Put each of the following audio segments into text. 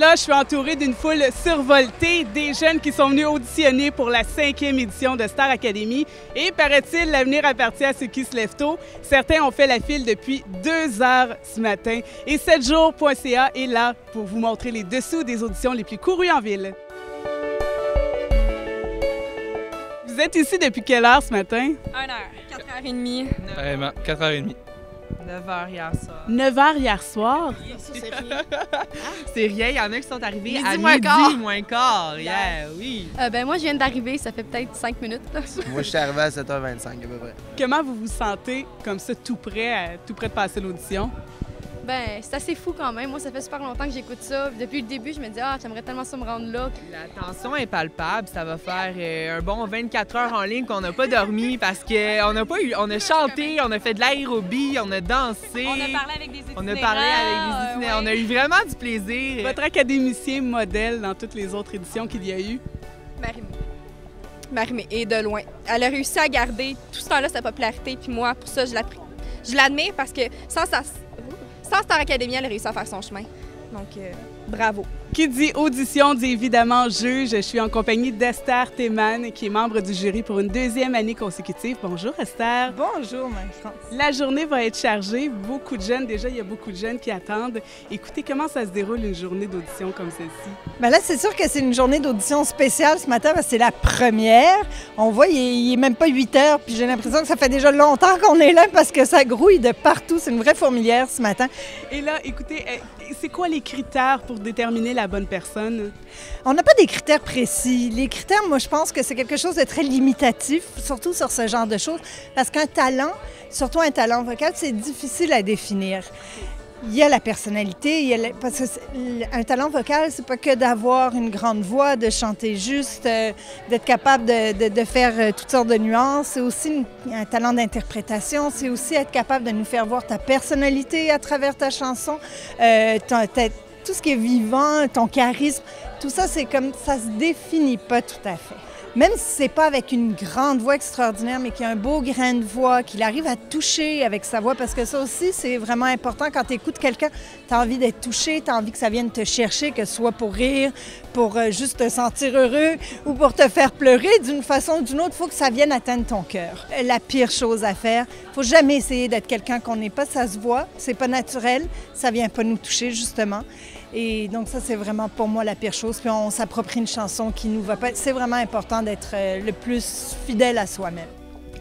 là, je suis entourée d'une foule survoltée, des jeunes qui sont venus auditionner pour la 5e édition de Star Academy. Et paraît-il, l'avenir appartient à ceux qui se lèvent tôt. Certains ont fait la file depuis 2 heures ce matin. Et 7jours.ca est là pour vous montrer les dessous des auditions les plus courues en ville. Vous êtes ici depuis quelle heure ce matin? 1 heure. 4h30. Vraiment, 4h30. 9h hier soir. 9 heures hier soir. C'est rien, il y en a qui sont arrivés Midi à moins midi quart. moins quart. Yeah, oui. Moi, je viens d'arriver, ça fait peut-être 5 minutes. Moi, je suis arrivé à 7h25 à peu près. Comment vous vous sentez comme ça, tout près de passer l'audition? Ben, c'est assez fou quand même. Moi, ça fait super longtemps que j'écoute ça. Depuis le début, je me dis, j'aimerais tellement ça me rendre là. La tension est palpable. Ça va faire un bon 24 heures en ligne qu'on n'a pas dormi parce qu'on n'a pas eu. On a chanté, on a fait de l'aérobie, on a dansé. On a parlé avec des itinérants. On a parlé avec des itinérants. On a eu vraiment du plaisir. Votre académicien modèle dans toutes les autres éditions qu'il y a eu? Marie-Mé, et de loin. Elle a réussi à garder tout ce temps-là sa popularité, puis moi, pour ça, je l'admire parce que sans Star Academy, elle a réussi à faire son chemin. Donc, bravo. Qui dit audition dit évidemment juge. Je suis en compagnie d'Esther Théman, qui est membre du jury pour une 2e année consécutive. Bonjour Esther. Bonjour Marie-France. La journée va être chargée. Beaucoup de jeunes, déjà, il y a beaucoup de jeunes qui attendent. Écoutez, comment ça se déroule une journée d'audition comme celle-ci? Bien là, c'est sûr que c'est une journée d'audition spéciale ce matin parce que c'est la première. On voit, il est même pas 8 heures, puis j'ai l'impression que ça fait déjà longtemps qu'on est là parce que ça grouille de partout. C'est une vraie fourmilière ce matin. Et là, écoutez, c'est quoi les critères pour déterminer la bonne personne? On n'a pas des critères précis. Les critères, moi, je pense que c'est quelque chose de très limitatif, surtout sur ce genre de choses, parce qu'un talent, surtout un talent vocal, c'est difficile à définir. Il y a la personnalité, parce qu'un talent vocal, c'est pas que d'avoir une grande voix, de chanter juste, d'être capable de faire toutes sortes de nuances. C'est aussi un talent d'interprétation, c'est aussi être capable de nous faire voir ta personnalité à travers ta chanson, tout ce qui est vivant, ton charisme, tout ça, c'est comme ça se définit pas tout à fait. Même si c'est pas avec une grande voix extraordinaire, mais qu'il y a un beau grain de voix, qu'il arrive à toucher avec sa voix, parce que ça aussi, c'est vraiment important. Quand tu écoutes quelqu'un, tu as envie d'être touché, tu as envie que ça vienne te chercher, que ce soit pour rire, pour juste te sentir heureux ou pour te faire pleurer d'une façon ou d'une autre. Il faut que ça vienne atteindre ton cœur. La pire chose à faire, il faut jamais essayer d'être quelqu'un qu'on n'est pas, ça se voit, c'est pas naturel, ça vient pas nous toucher, justement. Et donc ça, c'est vraiment pour moi la pire chose. Puis on s'approprie une chanson qui nous va pas. C'est vraiment important d'être le plus fidèle à soi-même.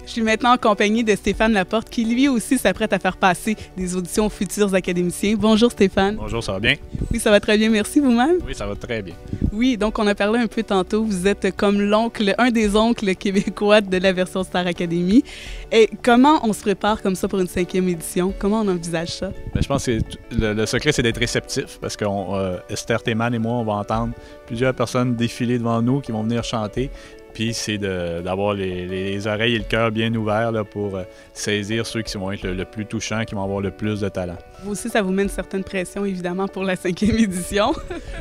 Je suis maintenant en compagnie de Stéphane Laporte, qui lui aussi s'apprête à faire passer des auditions aux futurs académiciens. Bonjour Stéphane. Bonjour, ça va bien? Oui, ça va très bien. Merci vous-même. Oui, ça va très bien. Oui, donc on a parlé un peu tantôt. Vous êtes comme un des oncles québécois de la version Star Academy. Et comment on se prépare comme ça pour une 5e édition? Comment on envisage ça? Bien, je pense que le secret, c'est d'être réceptif parce que Esther Théman et moi, on va entendre plusieurs personnes défiler devant nous qui vont venir chanter. Puis c'est d'avoir les oreilles et le cœur bien ouverts là, pour saisir ceux qui vont être le plus touchants, qui vont avoir le plus de talent. Vous aussi, ça vous met une certaine pression, évidemment, pour la 5e édition.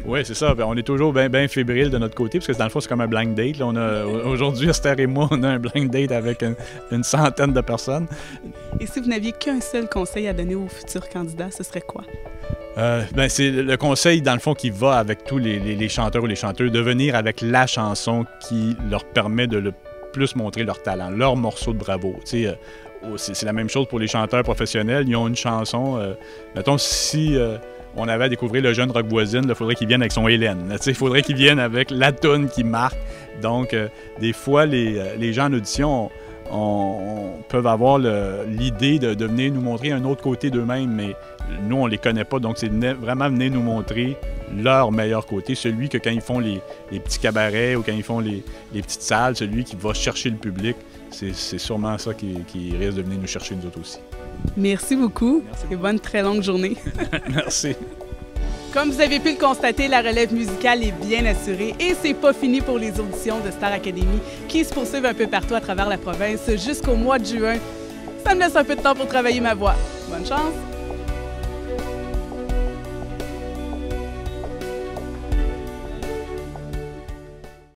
Oui, c'est ça. Bien, on est toujours bien fébrile de notre côté, parce que dans le fond, c'est comme un blind date. Là, aujourd'hui, Esther et moi, on a un blind date avec une centaine de personnes. Et si vous n'aviez qu'un seul conseil à donner aux futurs candidats, ce serait quoi? C'est le conseil, dans le fond, qui va avec tous les chanteurs ou les chanteuses, de venir avec la chanson qui leur permet de le plus montrer leur talent, leur morceau de bravoure. C'est la même chose pour les chanteurs professionnels. Ils ont une chanson. Mettons, si on avait à découvrir le jeune rock voisine, il faudrait qu'il vienne avec son Hélène. Il faudrait qu'il vienne avec la toune qui marque. Donc, des fois, les gens en audition peuvent avoir l'idée de venir nous montrer un autre côté d'eux-mêmes, mais nous, on les connaît pas. Donc, c'est vraiment venir nous montrer leur meilleur côté, celui que quand ils font les petits cabarets ou quand ils font les petites salles, celui qui va chercher le public. C'est sûrement ça qui risque de venir nous chercher nous autres aussi. Merci beaucoup. Et bonne très longue journée. Merci. Comme vous avez pu le constater, la relève musicale est bien assurée et c'est pas fini pour les auditions de Star Academy qui se poursuivent un peu partout à travers la province jusqu'au mois de juin. Ça me laisse un peu de temps pour travailler ma voix. Bonne chance!